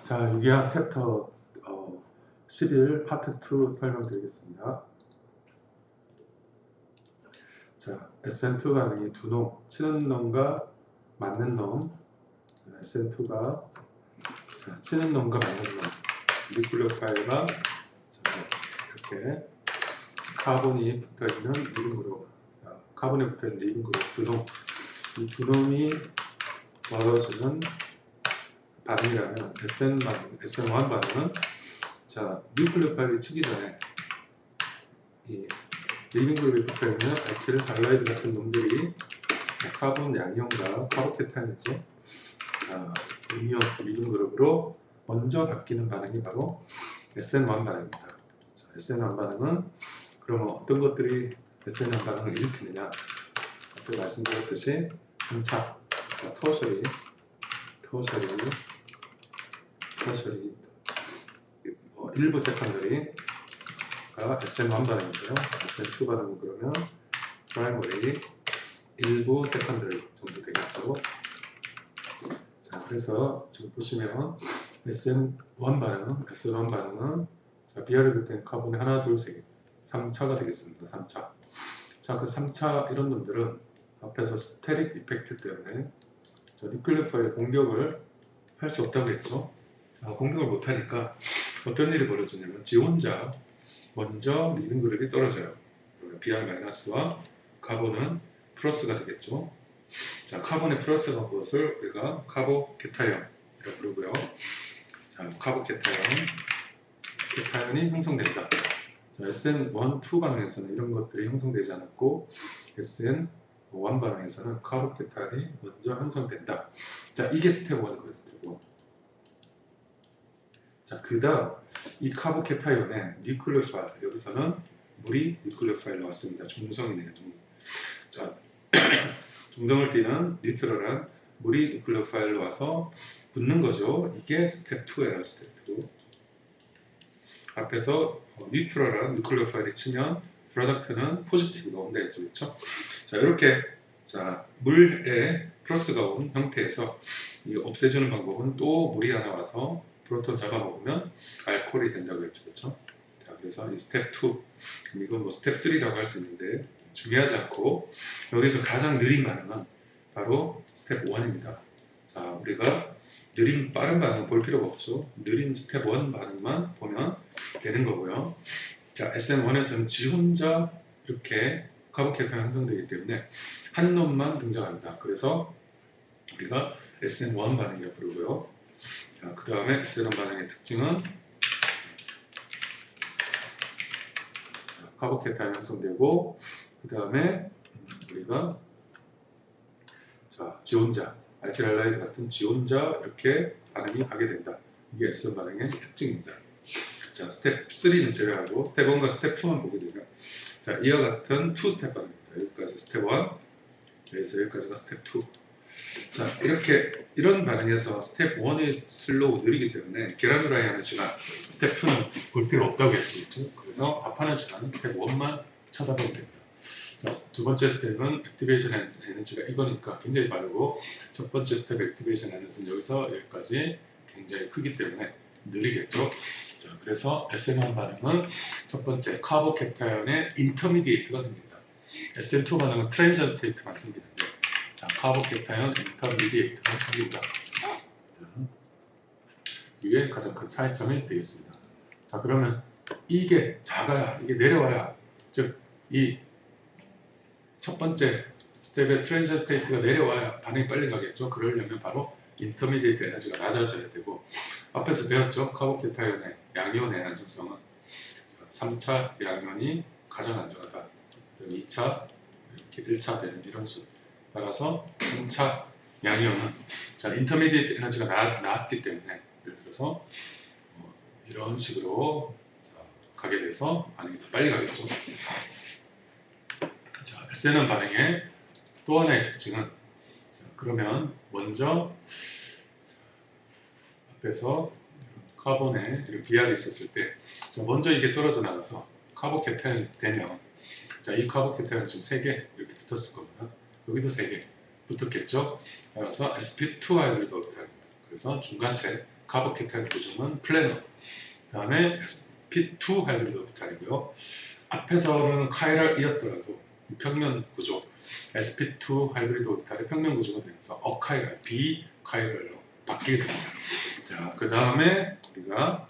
자, 유기학 챕터 11 파트 2 설명드리겠습니다. 자, SN2 반응이 두 놈, 치는 놈과 맞는 놈. SN2가 치는 놈과 맞는 놈, 뉴클레오타이드가 이렇게 카본이 붙어있는 리빙 그룹, 카본에 붙어있는 리빙 그룹 두 놈, 이 두 놈이 벌어지는 반응이라면 SN 반응, SN1 반응은 자, 뉴클레오타이드 치기 전에 이 리빙 그룹에 붙어있는 알킬, 할라이드 같은 놈들이 카본 양이온과 카보케타인이죠. 음이온 리빙 그룹으로 먼저 바뀌는 반응이 바로 SN1 반응입니다. 자, SN1 반응은 그러면 어떤 것들이 SN1 반응을 일으키느냐? 앞에 말씀드렸듯이 3차, 터셔리 일부 세컨더리가 SN1 반응이고요. SN2 반응은 그러면 프라이머리 일부 세컨더리 정도 되겠죠. 자, 그래서 지금 보시면 SN1 반응은 자, 비아를 비롯된 카본이 하나, 둘, 세 개, 3차가 되겠습니다. 3차. 자, 그 3차 이런 놈들은 앞에서 스테릭 이펙트 때문에 뉴클레오타이드 공격을 할 수 없다고 했죠. 자, 공격을 못하니까 어떤 일이 벌어지냐면 지 혼자 먼저 리빙 그룹이 떨어져요. Br-와 카본은 플러스가 되겠죠. 자, 카본의 플러스가 무엇을 우리가 카보케타이온이라고 부르고요. 자, 카보케타이온이 형성된다. 자, SN1, 2 반응에서는 이런 것들이 형성되지 않았고 SN1 반응에서는 카보케타이온이 먼저 형성된다. 자, 이게 스텝 1이고요. 스텝 1. 자, 그 다음 이 카보케타이온의 뉴클레오파일, 여기서는 물이 뉴클레오파일로 왔습니다. 중성이네요. 자, 중성을 띠는 니트럴한 물이 뉴클레오파일로 와서 붙는 거죠. 이게 스텝 2예요. 스텝 2. 앞에서 뉴트럴한 뉴클레오파일이 치면 프로덕트는 포지티브가 온다 했죠. 그렇죠? 자, 이렇게 자, 물에 플러스가 온 형태에서 이 없애주는 방법은 또 물이 하나 와서 프로톤 잡아먹으면 알코올이 된다고 했죠. 그렇죠? 자, 그래서 이 스텝 2, 이건 뭐 스텝 3라고 할 수 있는데 중요하지 않고 여기서 가장 느린 반응은 바로 스텝 1입니다. 자, 우리가 느린 빠른 반응 볼 필요가 없죠. 느린 스텝 1 반응만 보면 되는 거고요. 자, SN1에서는 지 혼자 이렇게 카보케타이온이 형성되기 때문에 한 놈만 등장합니다. 그래서 우리가 SN1 반응이라고 부르고요. 자, 그 다음에 SN1 반응의 특징은 카보케타이온이 형성되고 그 다음에 우리가 자, 지 혼자 알킬 할라이드 같은 지 혼자 이렇게 반응이 가게 된다. 이게 SN 반응의 특징입니다. 자, 스텝 3는 제외하고 스텝 1과 스텝 2만 보게 되면 자, 이와 같은 2스텝 반응입니다. 여기까지 스텝 1, 여기서 여기까지가 스텝 2. 자, 이렇게 이런 반응에서 스텝 1이 슬로우 느리기 때문에 계란 후라이 하는 시간 스텝 2는 볼 필요 없다고 했죠. 그래서 밥하는 시간은 스텝 1만 쳐다보면 됩니다. 자, 두 번째 스텝은 액티베이션 에너지가 이거니까 굉장히 빠르고 첫 번째 스텝 액티베이션 에너지는 여기서 여기까지 굉장히 크기 때문에 느리겠죠. 자, 그래서 SN1 반응은 첫 번째 카보케타이온의 인터미디에이트가 생깁니다. SN2 반응은 트랜지션 스테이트만 생기는데 자, 카보케타이온 인터미디에이트가 생깁니다. 이게 가장 큰 차이점이 되겠습니다. 자, 그러면 이게 작아야, 이게 내려와야, 즉 이 첫 번째 스텝의 트랜지션 스테이트가 내려와야 반응이 빨리 가겠죠. 그러려면 바로 인터미디에이트 에너지가 낮아져야 되고 앞에서 배웠죠. 카보케타이온의 양이온의 안정성은 3차 양이온이 가장 안정하다. 2차, 이렇게 1차 되는 이런 수. 따라서 3차 양이온은 자, 인터미디에이트 에너지가 낮기 때문에 예를 들어서 이런 식으로 가게 돼서 반응이 더 빨리 가겠죠. 자, SN은 반응의 또 하나의 특징은 자, 그러면 먼저 앞에서 카본에 이런 비알이 있었을 때 자, 먼저 이게 떨어져 나가서 카보케타이온이 되면 자, 이 카보케타이온 지금 3개 이렇게 붙었을 겁니다. 여기도 3개 붙었겠죠. 따라서 sp2 아이들도 없다. 그래서 중간체 카보케타인 구조는 플래너. 그 다음에 sp2 하이브리드 오비탈이고요. 앞에서는 카이랄이었더라도 평면 구조 sp2 하이브리드 오비탈의 평면 구조가 되면서 어카이랄, 비카이랄로 바뀌게 됩니다. 자, 그 다음에 우리가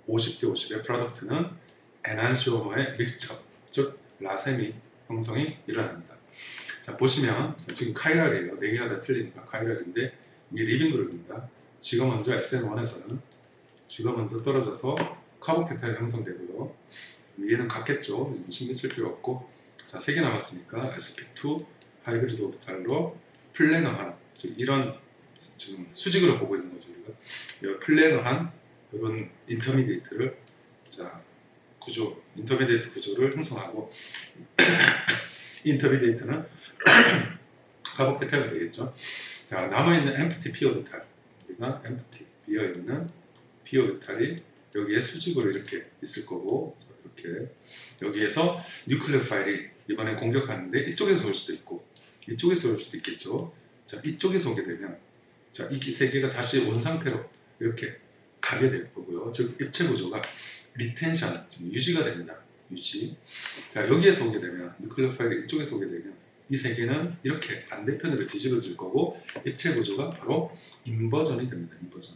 50대 50의 프로덕트는 에난시오머의 믹스처, 즉 라세미 형성이 일어납니다. 자, 보시면 지금 카이랄이에요. 4개가 다 틀리니까 카이랄인데 이게 리빙 그룹입니다. 지가 먼저 SN1에서는 지가 먼저 떨어져서 카보케타인 형성되고요. 위에는 같겠죠. 신경 쓸 필요 없고. 자, 3개 남았으니까 sp2 하이브리드 오비탈로 플래너한, 즉 이런 지금 수직으로 보고 있는 거죠. 우리가 플래너한 이런 인터미디에이트를, 자, 구조, 인터미디에이트 구조를 형성하고 인터미디에이트는 카보케타인이 되겠죠. 자, 남아있는 empty p 오비탈, 우리가 empty 비어있는 p 오비탈이 여기에 수직으로 이렇게 있을 거고, 이렇게 여기에서 뉴클리어 파일이 이번에 공격하는데 이쪽에서 올 수도 있고 이쪽에서 올 수도 있겠죠. 자, 이쪽에서 오게 되면, 자, 이 3개가 다시 온 상태로 이렇게 가게 될 거고요. 즉 입체 구조가 리텐션, 유지가 됩니다. 유지. 자, 여기에서 오게 되면, 뉴클리어 파일이 이쪽에서 오게 되면 이 3개는 이렇게 반대편으로 뒤집어질 거고 입체 구조가 바로 인버전이 됩니다. 인버전.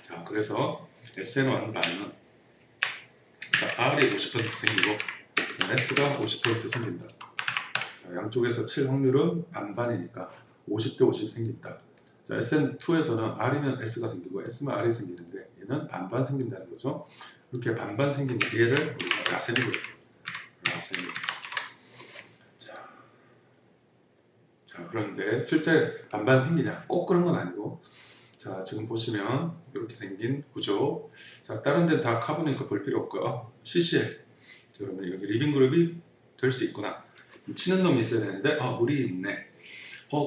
자, 그래서 SN1 반응은, 자, R이 50% 생기고 S가 50% 생긴다. 자, 양쪽에서 칠 확률은 반반이니까 50대 50 생긴다. 자, SN2에서는 R이면 S가 생기고 S면 R이 생기는데 얘는 반반 생긴다는 거죠. 이렇게 반반 생긴 얘를 우리가 라세미로, 라세미. 자, 그런데 실제 반반 생기냐? 꼭 그런 건 아니고, 자, 지금 보시면 이렇게 생긴 구조. 자, 다른 데는 다 카보니까 볼 필요 없고요. CCL. 그러면 여기 리빙 그룹이 될 수 있구나. 치는 놈이 있어야 되는데, 물이 있네.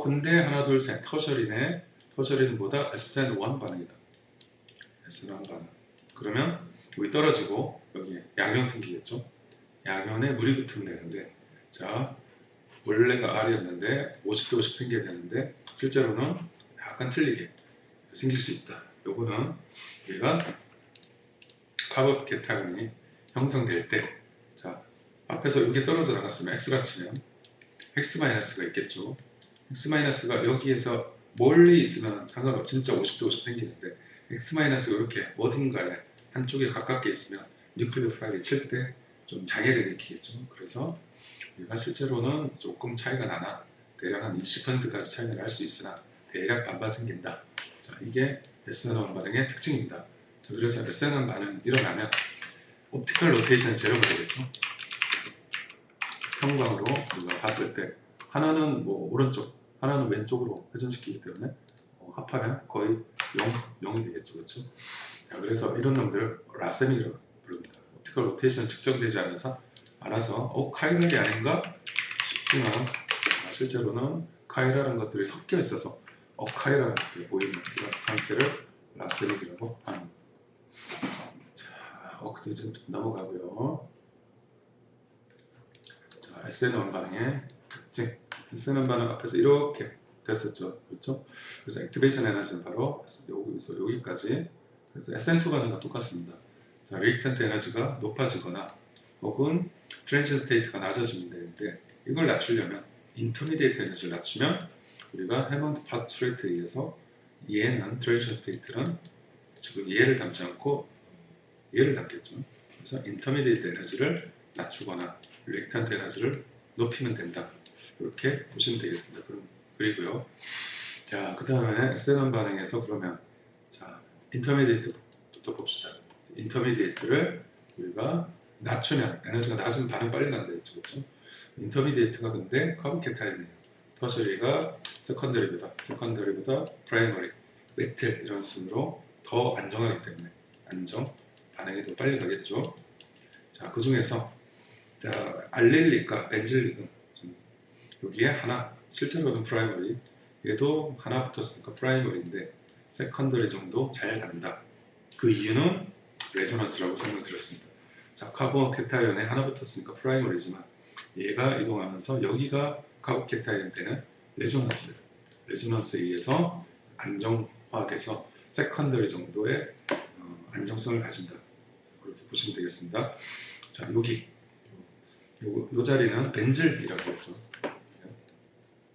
근데 하나, 둘, 셋. 터셔리네. 터셔리는 뭐다? SN1 반응이다. SN1 반응. 그러면 여기 떨어지고 여기 양연 생기겠죠? 양연에 물이 붙으면 되는데, 자, 원래가 R이었는데 50대 50 생겨야 되는데 실제로는 약간 틀리게 생길 수 있다. 요거는 우리가 카보케타인이 형성될 때, 자, 앞에서 여기 떨어져 나갔으면 X가 치면 X-가 있겠죠. X-가 여기에서 멀리 있으면 상관없이 진짜 50대 50 생기는데 X-가 이렇게 어딘가에 한쪽에 가깝게 있으면 뉴클리어 파일이 칠 때 좀 장애를 일으키겠죠. 그래서 우리가 실제로는 조금 차이가 나나 대략 한 20%까지 차이가 날 수 있으나 대략 반반 생긴다. 자, 이게 SN1 반응의 특징입니다. 자, 그래서 SN1 반응이 일어나면 옵티컬 로테이션이 제로가 되겠죠. 형광으로 우리가 봤을 때 하나는 뭐 오른쪽, 하나는 왼쪽으로 회전시키기 때문에 합하면 거의 0이 되겠죠. 그렇죠? 자, 그래서 이런 놈들 라세미라고 부릅니다. 옵티컬 로테이션 측정되지 않아서 카이랄이 아닌가 싶지만 실제로는 카이랄한 것들이 섞여 있어서 카이랄하게 보이는 이런 상태를 라세미라고 합니다. 자, 오크디즌 넘어가고요. 자, SN1 반응의 특징. SN1 반응 앞에서 이렇게 됐었죠. 그렇죠? 그래서 액티베이션 에너지는 바로 여기서 여기까지. 그래서 SN2 반응과 똑같습니다. 자, 리액턴트 에너지가 높아지거나 혹은 트랜지션 스테이트가 낮아지면 되는데 이걸 낮추려면 인터미디에이트 에너지를 낮추면 우리가 해먼드 파스트레이트에 의해서 얘는 트랜지션 스테이트는 지금 얘를 담지 않고 얘를 담겠죠. 그래서 인터미디에이트 에너지를 낮추거나 리액턴트 에너지를 높이면 된다. 이렇게 보시면 되겠습니다. 그리고요. 자, 그 다음에 SN1 반응에서 그러면 자, 인터미디에이트부터 봅시다. 인터미디에이트를 우리가 낮추면 에너지가 낮으면 반응 빨리 난다 했죠. 그렇죠? 인터미디에이트가 근데 카보케타인이에요. 터셔리가 세컨더리보다 프라이머리, 메틀 이런 식으로 더 안정하기 때문에 안정, 반응이 더 빨리 가겠죠. 자, 그 중에서 알릴릭과 벤질릭은 여기에 하나, 실제로는 프라이머리, 얘도 하나 붙었으니까 프라이머리인데 세컨더리 정도 잘 간다. 그 이유는 레조넌스라고 설명드렸습니다. 자, 카보케타이온에 하나 붙었으니까 프라이머리지만 얘가 이동하면서 여기가 카보케타이온 때는 레조넌스에 의해서 안정화돼서 세컨더리 정도의 안정성을 가진다. 그렇게 보시면 되겠습니다. 자, 여기 요 자리는 벤즐이라고 했죠.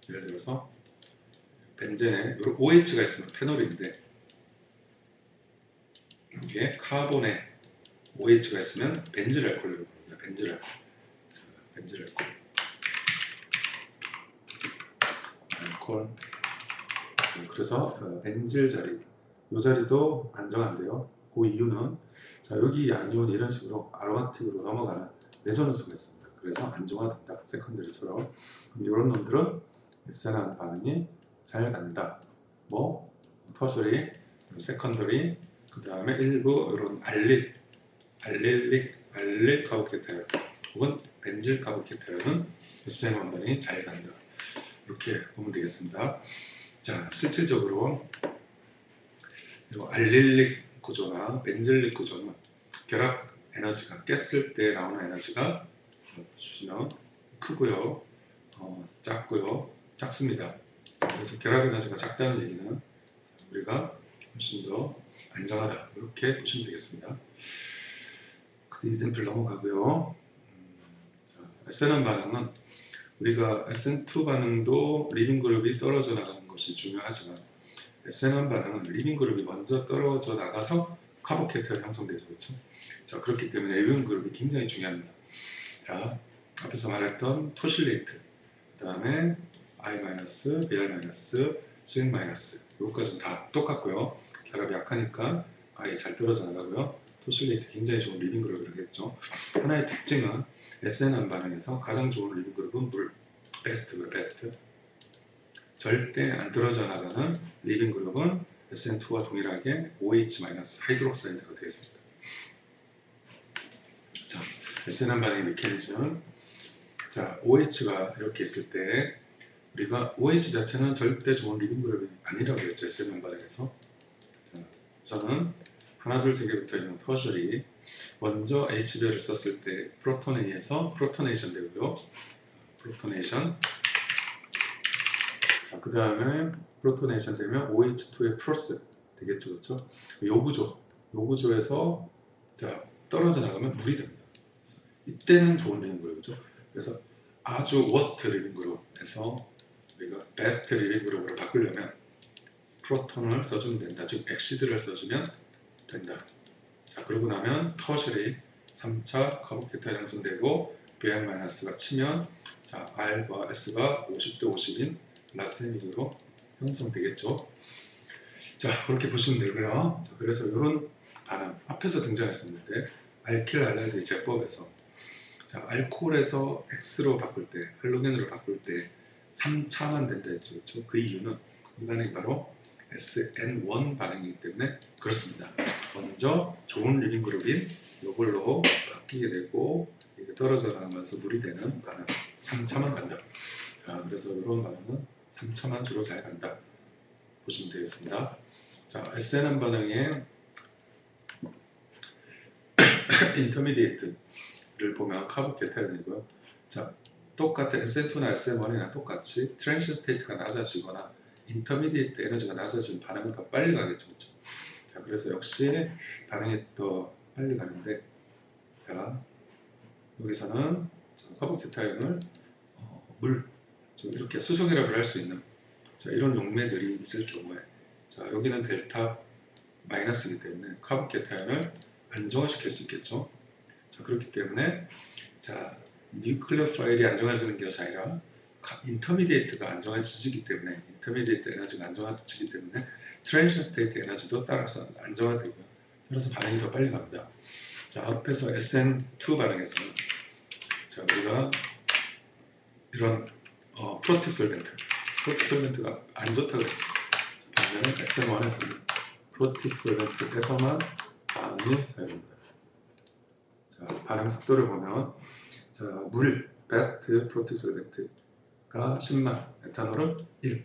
예를 들어서 벤젠에 OH가 있으면 페놀인데 여기에 카본에 OH가 있으면 벤질 알코올이라고 합니다. 벤질 알코올. 벤질 알코올. 그래서 벤질 자리, 이 자리도 안정한데요. 그 이유는 자, 여기 아니온 이런 식으로 아로마틱으로 넘어가는 레조넌스가 있습니다. 그래서 안정화된다. 세컨더리처럼. 이런 놈들은 SN한 반응이 잘 간다. 뭐 터셔리, 세컨더리, 그 다음에 일부 이런 알릴 카보케타이온 혹은 벤질 카보케타이온은 SN1 반응이 잘 간다. 이렇게 보면 되겠습니다. 자, 실질적으로 이 알릴릭 구조나 벤질릭 구조는 결합 에너지가 깼을 때 나오는 에너지가 보시면 크고요, 작고요, 작습니다. 그래서 결합 에너지가 작다는 얘기는 우리가 훨씬 더 안정하다 이렇게 보시면 되겠습니다. 그 이샘플 넘어가고요. 자, SN1 반응은 우리가 SN2 반응도 리빙 그룹이 떨어져 나가는 것이 중요하지만 SN1 반응은 리빙 그룹이 먼저 떨어져 나가서 카보케타이온 형성되죠. 그렇죠? 자, 그렇기 때문에 리빙 그룹이 굉장히 중요합니다. 자, 앞에서 말했던 토실레이트, 그 다음에 I-, Br-, CN- 요것까지는 다 똑같고요. 결합이 약하니까 아예 잘 떨어져 나가고요. 토실레이트 굉장히 좋은 리빙 그룹이라고 했죠. 하나의 특징은 SN1 반응에서 가장 좋은 리빙 그룹은 물, 베스트. 절대 안 떨어져 나가는 리빙 그룹은 SN2와 동일하게 OH- 하이드록사이드가 되어 있습니다. 자, SN1 반응의 메커니즘은 자, OH가 이렇게 있을 때 우리가 OH 자체는 절대 좋은 리빙 그룹이 아니라고 했죠. SN1 반응에서. 자, 저는 하나, 둘, 세 개부터 있는 터셔리 먼저 HBr을 썼을 때 프로톤에 의해서 프로토네이션 되고요. 프로토네이션. 자, 그 다음에 프로토네이션 되면 OH2의 프로스 되겠죠. 그렇죠? 요 구조에서 자, 떨어져 나가면 물이 됩니다. 이때는 좋은 리빙 그룹이죠. 그래서 아주 워스트 리빙 그룹에서 우리가 베스트 리빙 그룹으로 바꾸려면 프로톤을 써주면 된다. 즉 엑시드를 써주면 된다. 자, 그러고 나면 터셔리 3차 카보케타이온 형성되고 Br-가 치면 자, R과 S가 50대 50인 라세믹으로 형성되겠죠. 자, 그렇게 보시면 되고요. 자, 그래서 이런 반응 앞에서 등장했었는데 알킬 알랄드 제법에서 자, 알코올에서 X로 바꿀 때, 할로겐으로 바꿀 때 3차만 된다 했죠. 그렇죠? 그 이유는 이 반응이 바로 SN1 반응이기 때문에 그렇습니다. 먼저 좋은 리빙 그룹인 이걸로 바뀌게 되고 이게 떨어져 나가면서 물이 되는 반응 3차만 간다. 자, 그래서 이런 반응은 3차만 주로 잘 간다. 보시면 되겠습니다. 자, SN1 반응의 인터미디에이트를 보면 카보케타이온이고요. 자, 똑같은 SN2나 SN1이나 똑같이 트랜지션 스테이트가 낮아지거나 인터미디에이트 에너지가 낮아지면 반응은 더 빨리 가겠죠. 그렇죠? 자, 그래서 역시 반응이 더 빨리 가는데 자, 여기서는 카보케타이온을 물, 이렇게 수소결합을 할 수 있는 자, 이런 용매들이 있을 경우에 자, 여기는 델타 마이너스이기 때문에 카보케타이온을 안정화시킬 수 있겠죠. 자, 그렇기 때문에 자, 뉴클리어 파일이 안정화지는 것이 아니라 인터미디에이트가 안정화지기 때문에 인터미디에이트 에너지가 안정화지기 때문에 트랜지션 스테이트 에너지도 따라서 안정화되고요. 그래서 반응이 더 빨리 갑니다. 자, 앞에서 SN2 반응에서는 자, 우리가 이런 프로틱 솔벤트가 안 좋다고 했죠. 반면에 SN1에서는 프로틱 솔벤트에서만 반응이 사용됩니다. 자, 반응 속도를 보면 자, 물 베스트 프로틱 솔벤트가 10만, 에탄올은 1.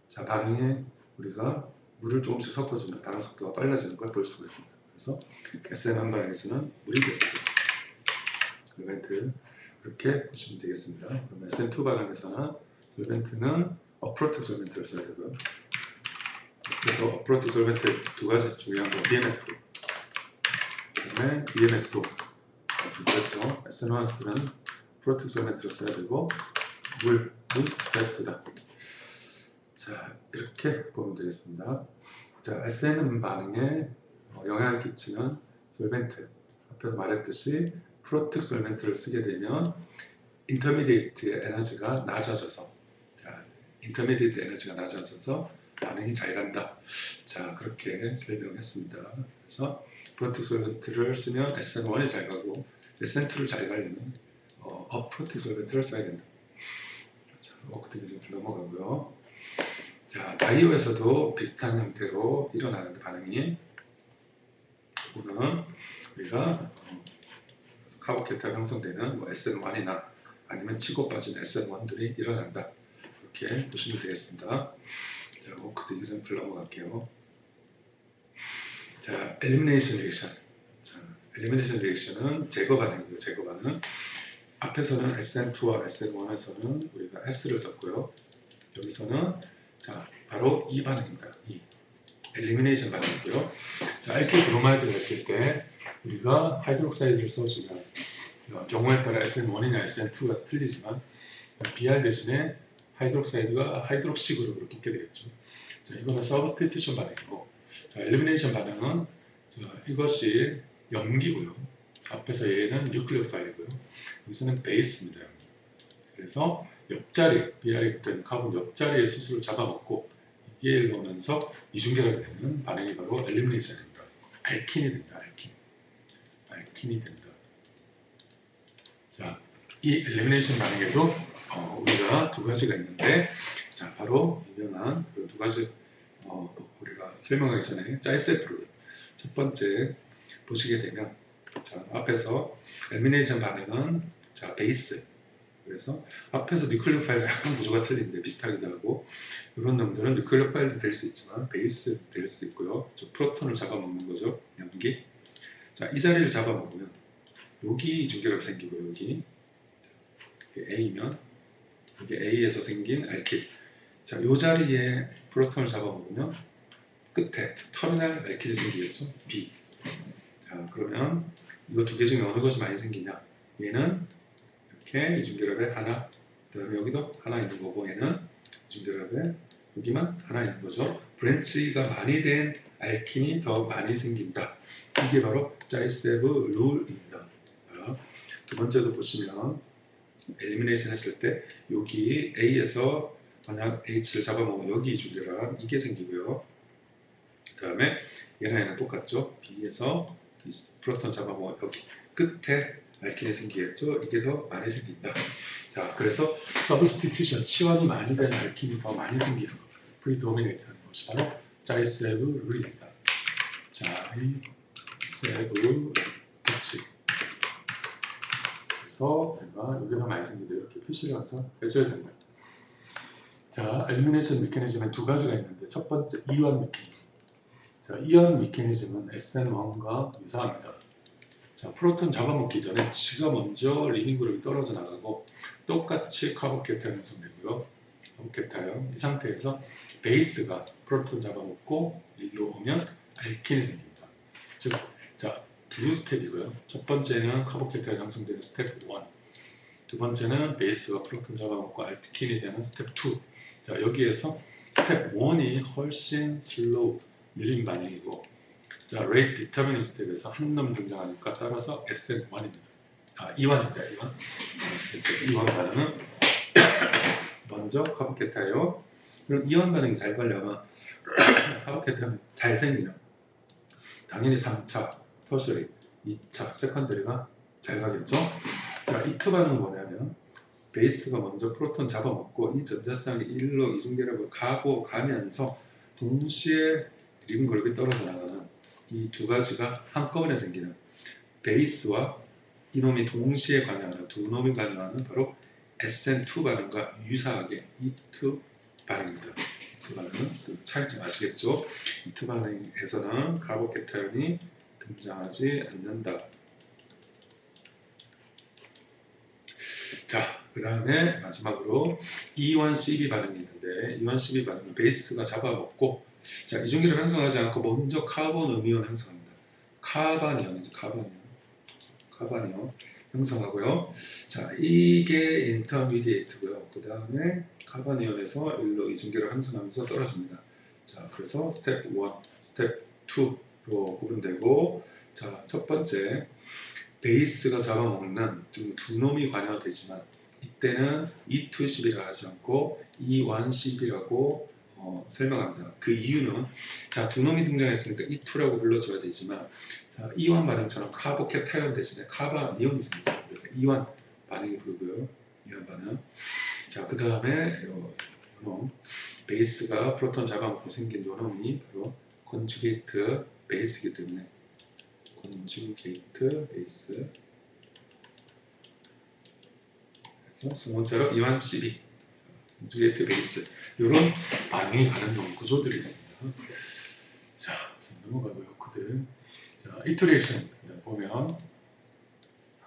자, 반응에 우리가 물을 조금씩 섞어주면 반응 속도가 빨라지는 걸 볼 수가 있습니다. 그래서 SN1 반응에서는 물이 베스트 솔벤트 그렇게 보시면 되겠습니다. 그럼 SN2 반응에서는 솔벤트는 프로틱 솔벤트를 써야 되고요. 그래서 프로틱 솔벤트 두 가지 중요한 거 BMF, 그다음에 BMSO 말씀드렸죠. SN1는 프로틱 솔벤트를 써야 되고 물은 베스트다. 자, 이렇게 보면 되겠습니다. 자, SN 반응에 영향을 끼치는 솔벤트, 앞에서 말했듯이 프로틱 솔벤트를 쓰게 되면 인터미디에이트의 에너지가 낮아져서, 자, 인터미디에이트 에너지가 낮아져서 반응이 잘 간다. 자, 그렇게 설명했습니다. 그래서 프로틱 솔벤트를 쓰면 SN1이 잘 가고 SN2를 잘 가려면 어프로틱 솔벤트를 써야 된다. 자, 워크티기즘 넘어가고요. 자, 다이오에서도 비슷한 형태로 일어나는 반응이, 이거는 우리가 카보케타 형성되는 SN1이나 아니면 치고 빠진 SN1들이 일어난다. 이렇게 보시면 되겠습니다. 자, 워크 디기즘플 넘어갈게요. 자, 엘리미네이션 리액션. 자, 엘리미네이션 리액션은 제거 반응이고요. 제거 반응. 앞에서는 SN2와 SN1에서는 우리가 S를 썼고요. 여기서는 자, 바로 이 반응입니다. 이 엘리미네이션 반응이고요. 자, 알킬 브로마이드를 했을 때 우리가 하이드록사이드를 써주면 경우에 따라 SN1이나 SN2가 틀리지만 BR 대신에 하이드록사이드가 하이드록시 그룹으로 붙게 되겠죠. 자, 이거는 서브스티튜션 반응이고, 자, 엘리미네이션 반응은 자, 이것이 염기고요. 앞에서 얘는 뉴클리오파일이고요. 여기서는 베이스입니다. 그래서 옆자리, BR이 붙어있는 카본 옆자리에 스스로 잡아먹고 이게 오면서 이중결합이 되는 반응이 바로 엘리미네이션입니다. 알킨이 된다. 알킨이 된다. 자, 이 엘리미네이션 반응에도 우리가 두 가지가 있는데, 자, 바로 유명한 그 두 가지 우리가 설명하기 전에 짜이세프를 첫 번째 보시게 되면, 자, 앞에서 엘리미네이션 반응은 자, 베이스, 그래서 앞에서 뉴클리오파일과 약간 구조가 틀린데 비슷하기도 하고, 이런 놈들은 뉴클리오파일도 될 수 있지만 베이스 될 수 있고요. 저 프로톤을 잡아먹는 거죠, 염기. 자, 이 자리를 잡아먹으면 여기 이중결합이 생기고, 여기 A면 여기 A에서 생긴 알킬. 자, 이 자리에 프로톤을 잡아먹으면 끝에 터미널 알킬이 생기겠죠, B. 자, 그러면 이거 두 개 중에 어느 것이 많이 생기냐? 얘는 이렇게 이중결합에 하나, 그다음에 여기도 하나 있는 거고, 얘는 이중결합에 여기만 하나 있는 거죠. 브랜치가 많이 된 알킨이 더 많이 생긴다. 이게 바로 짜이세브 룰입니다. 두 번째도 보시면 엘리미네이션 했을 때 여기 A에서 만약 H를 잡아먹으면 여기 이중결합 이게 생기고요. 그 다음에 얘는 똑같죠. B에서 프로톤 잡아먹으면 여기 끝에 알킨이 생기겠죠. 이게 더 많이 생긴다. 자, 그래서 서브스티튜션, 치환이 많이 된 알킨이 더 많이 생기는 것, 프리도미네이트 하는 것이 바로 짜이세브 룰입니다. 짜이세브 룰. 그렇지. 그래서 내가 여기가 많이 생긴다. 이렇게 표시를 항상 해줘야 된다. 자, 엘리미네이션 메커니즘은 두 가지가 있는데, 첫 번째 이완 메커니즘. 자, 이완 메커니즘은 SN1과 유사합니다. 자, 프로톤 잡아먹기 전에 지가 먼저 리빙 그룹이 떨어져 나가고 똑같이 카보케타이온 형성되고요. 카보케타이온 이 상태에서 베이스가 프로톤 잡아먹고 여기로 오면 알킨이 생깁니다. 즉, 자, 두 스텝이고요. 첫 번째는 카보케타이온 형성되는 스텝 1. 두 번째는 베이스가 프로톤 잡아먹고 알킨이 되는 스텝 2. 자, 여기에서 스텝 1이 훨씬 슬로우, 느린 반응이고, 자, rate determining 스텝에서 한 놈 등장하니까 따라서 SN1입니다. 아, 이완입니다. 이완. 이완 반응은 먼저 카보케타이온. 그럼 이완 반응이 잘 가려면 카보케타이온 잘 생기면 당연히 3차, 터셔리, 2차, 세컨더리가 잘 가겠죠. 자, 이 투 반응은 뭐냐면 베이스가 먼저 프로톤 잡아먹고 이 전자쌍이 일로 이중결합을 가면서 동시에 리빙 그룹이 떨어져 나가는 이 두 가지가 한꺼번에 생기는, 베이스와 이놈이 동시에 관여하는, 두 놈이 관여하는 바로 SN2 반응과 유사하게 이 투 반응입니다. 이 투 반응은 차이점 아시겠죠? 이 투 반응에서는 카보케타이온이 등장하지 않는다. 자, 그 다음에 마지막으로 E1CB 반응이 있는데, E1CB 반응은 베이스가 잡아먹고 자, 이중기를 형성하지 않고 먼저 카본 음이온 형성합니다. 카바니온이죠. 카바니온 형성하고요. 자, 이게 인터미디에이트고요. 그 다음에 카바니온에서 일로 이중기를 형성하면서 떨어집니다. 자, 그래서 스텝 1, 스텝 2로 구분되고, 자, 첫 번째 베이스가 잡아먹는 두 놈이 관여되지만 이때는 E2CB라 하지 않고 E1CB라고 설명합니다. 그 이유는 자, 두 놈이 등장했으니까 E2라고 불러줘야 되지만 자, E1 반응처럼 카보케타이온 대신에 카바니온이 생기죠. 그래서 E1 반응이 부르고요. E1 반응. 자, 그 다음에 베이스가 프로톤 잡아먹고 생긴 요 놈이 바로 컨주게이트 베이스이기 때문에 컨주게이트 베이스. 그래서 수문자로 E1CB 컨주게이트 베이스. 이런 반응이 가는 구조들이 있습니다. 자, 넘어가고요. 자, 이투 리액션 보면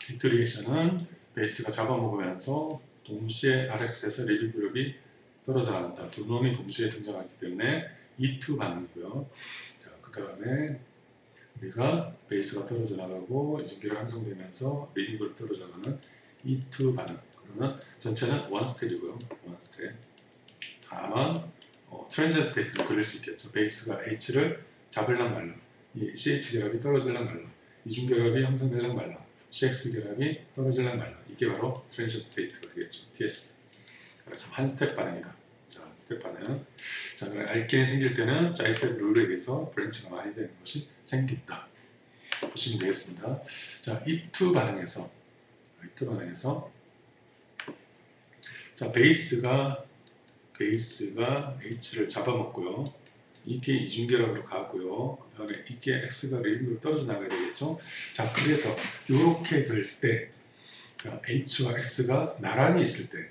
이투 리액션은 베이스가 잡아먹으면서 동시에 RX에서 리드 그룹이 떨어져 나간다. 두 놈이 동시에 등장하기 때문에 E2 반응이고요. 자, 그 다음에 우리가 베이스가 떨어져 나가고 이중기를 형성되면서 리딩 그룹 떨어져 나가는 E2 반응. 그러면 전체는 원 스텝이고요. 원 스텝. 다만 트랜지션 스테이트를 그릴 수 있겠죠. 베이스가 H를 잡을랑 말랑, 이 CH 결합이 떨어질랑 말랑, 이중 결합이 형성될랑 말랑, CX 결합이 떨어질랑 말랑. 이게 바로 트랜지션 스테이트가 되겠죠. TS. 그래서 한 스텝 반응이다. 자, 스텝 반응. 자, 그럼 알킨이 생길 때는 자이셉 룰에 의해서 브랜치가 많이 되는 것이 생긴다. 보시면 되겠습니다. 자, E2 반응에서 자, 베이스가 H를 잡아먹고요. 이게 이중결합으로 가고요. 그 다음에 이게 X가 리딩으로 떨어져 나가야 되겠죠. 자, 그래서 이렇게 될 때 H와 X가 나란히 있을 때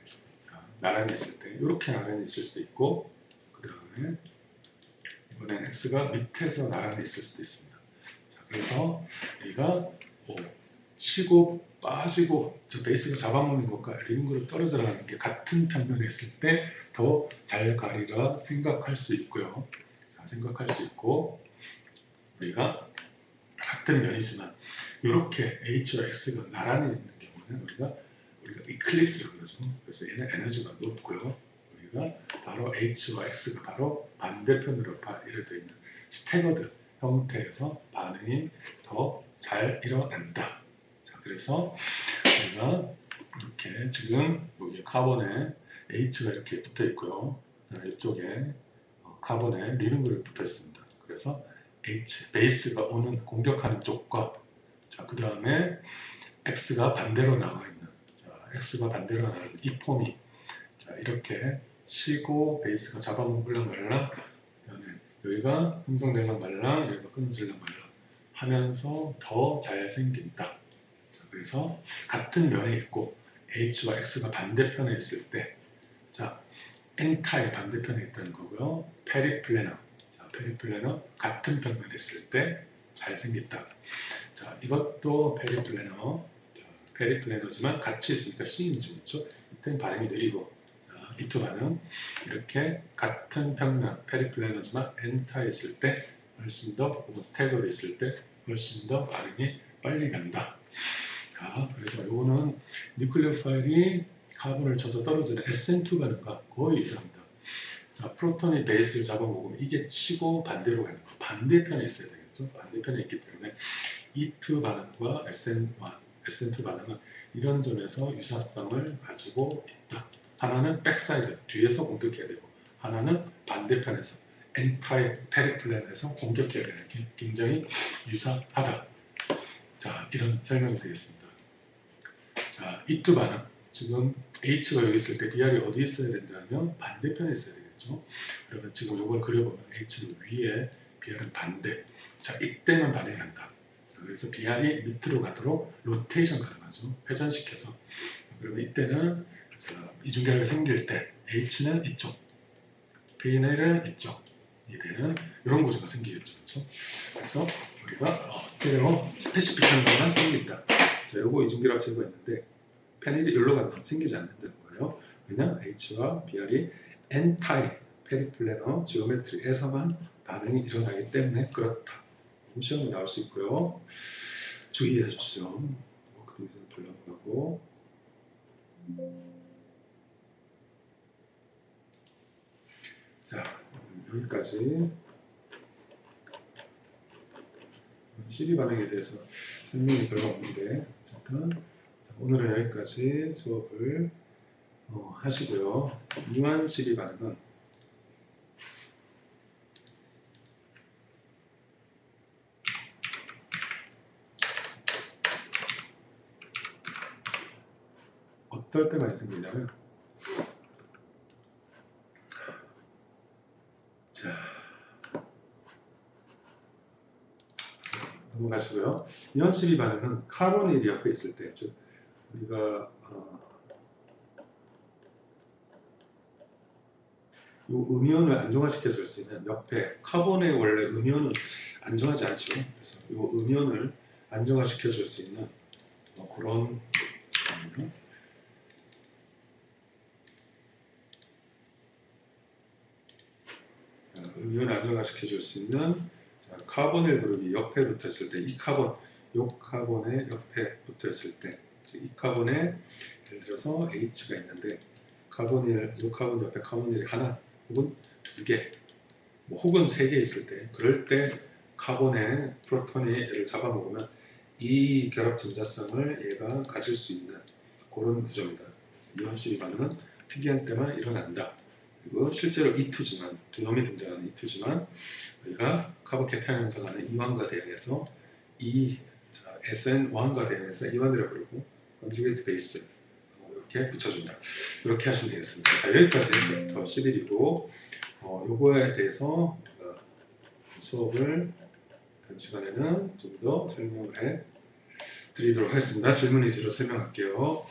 이렇게 나란히 있을 수도 있고, 그 다음에 이번엔 X가 밑에서 나란히 있을 수도 있습니다. 자, 그래서 우리가 치고 빠지고 저 베이스가 잡아먹는 것과 리딩으로 떨어져 나가는 게 같은 평면에 있을 때 더 잘 가리라 생각할 수 있고요. 자, 생각할 수 있고, 우리가 같은 면이지만 이렇게 H와 X가 나란히 있는 경우는 우리가 이클립스를 그러죠. 그래서 얘는 에너지가 높고요. 우리가 바로 H와 X가 바로 반대편으로 이렇게 되어 있는 스태거드 형태에서 반응이 더 잘 일어난다. 자, 그래서 우리가 이렇게 지금 여기 카본에 H가 이렇게 붙어 있고요. 이쪽에 카본에 리듬그룹이 붙어 있습니다. 그래서 베이스가 오는 공격하는 쪽과 자, 그 다음에 X가 반대로 나와 있는 X가 반대로 나와 있는 이 폼이 자, 이렇게 치고 베이스가 잡아먹으려면 말랑, 그다음에 여기가 형성되려면 말랑, 여기가 끊어지려면 말랑 하면서 더 잘 생긴다. 자, 그래서 같은 면에 있고 H와 X가 반대편에 있을 때, 자, N타의 반대편에 있다는 거고요. 페리플래너, 자, 페리플래너 같은 평면에 있을 때 잘 생긴다. 자, 이것도 페리플래너지만 같이 있으니까 C인이죠, 그렇죠? 이때는 반응이 느리고, 자, 이투 반응 이렇게 같은 평면 페리플래너지만 N타에 있을 때 훨씬 더, 혹은 스태그로 있을 때 훨씬 더 반응이 빨리 간다. 자, 그래서 이거는 뉴클리오 파일이 카본을 쳐서 떨어지는 SN2 반응과 거의 유사합니다. 자, 프로톤이 베이스를 잡아먹으면 이게 치고 반대로 가는 거, 반대편에 있어야 되겠죠? 반대편에 있기 때문에 E2 반응과 SN2 반응은 이런 점에서 유사성을 가지고 있다. 하나는 백사이드, 뒤에서 공격해야 되고, 하나는 반대편에서 엔타의 페리플랜에서 공격해야 되는 게 굉장히 유사하다. 자, 이런 설명이 되겠습니다. 자, E2 반응. 지금 H가 여기 있을 때 BR이 어디 있어야 된다면 반대편에 있어야 되겠죠. 그러면 지금 이걸 그려보면 H는 위에, BR은 반대. 자, 이때만 반응이 한다. 그래서 BR이 밑으로 가도록 로테이션 가능하죠. 회전시켜서. 그러면 이때는 이중결합이 생길 때 H는 이쪽, P는 이쪽, 이때는 이런 구조가 생기겠죠. 그렇죠? 그래서 우리가 스테레오 스페시픽한 것만 생긴다. 자, 요거 이중결합 제거했는데 페닐이 여기로 가면 생기지 않는다는 거예요. 그냥 H와 BR이 N타입 페리플래너 지오메트리에서만 반응이 일어나기 때문에 그렇다. 시험에 나올 수 있고요. 주의해 주십시오. 워크등에서 불러보고 자, 여기까지 시비 반응에 대해서 설명이 별로 없는데 잠깐 오늘은 여기까지 수업을 하시고요. 이완 시비 반응은 어떨 때 많이 생기냐면 자 넘어가시고요. 이완 시비 반응은 카보닐이 옆에 있을 때, 즉 우리가 이 음이온을 안정화시켜 줄 수 있는 옆에 카본의 원래 음이온은 안정하지 않죠. 그래서 이 음이온을 안정화시켜 줄 수 있는 그런 음이온을 안정화시켜 줄 수 있는 카보닐 그룹이 옆에 붙어 있을 때 이 카본, 요 카본의 옆에 붙어 있을 때, 즉 이 카본에 예를 들어서 H가 있는데 카보닐, 요 카본 옆에 카보닐이 하나 혹은 두 개, 혹은 세 개 있을 때, 그럴 때 카본의 프로톤이 얘를 잡아먹으면 이 결합 전자성을 얘가 가질 수 있는 그런 구조입니다. 이온 시비 반응은 특이한 때만 일어난다. 그리고 실제로 E2지만, 두 놈이 등장하는 E2지만 우리가 카본케타인 형성하는 이완과 대응해서 SN1과 대응해서 이완이라고 부르고 컨주게이트 베이스 이렇게 붙여준다. 이렇게 하시면 되겠습니다. 자, 여기까지 챕터 11이고 요거에 대해서 수업을 다음 시간에는 좀 더 설명을 해 드리도록 하겠습니다. 질문 위주로 설명할게요.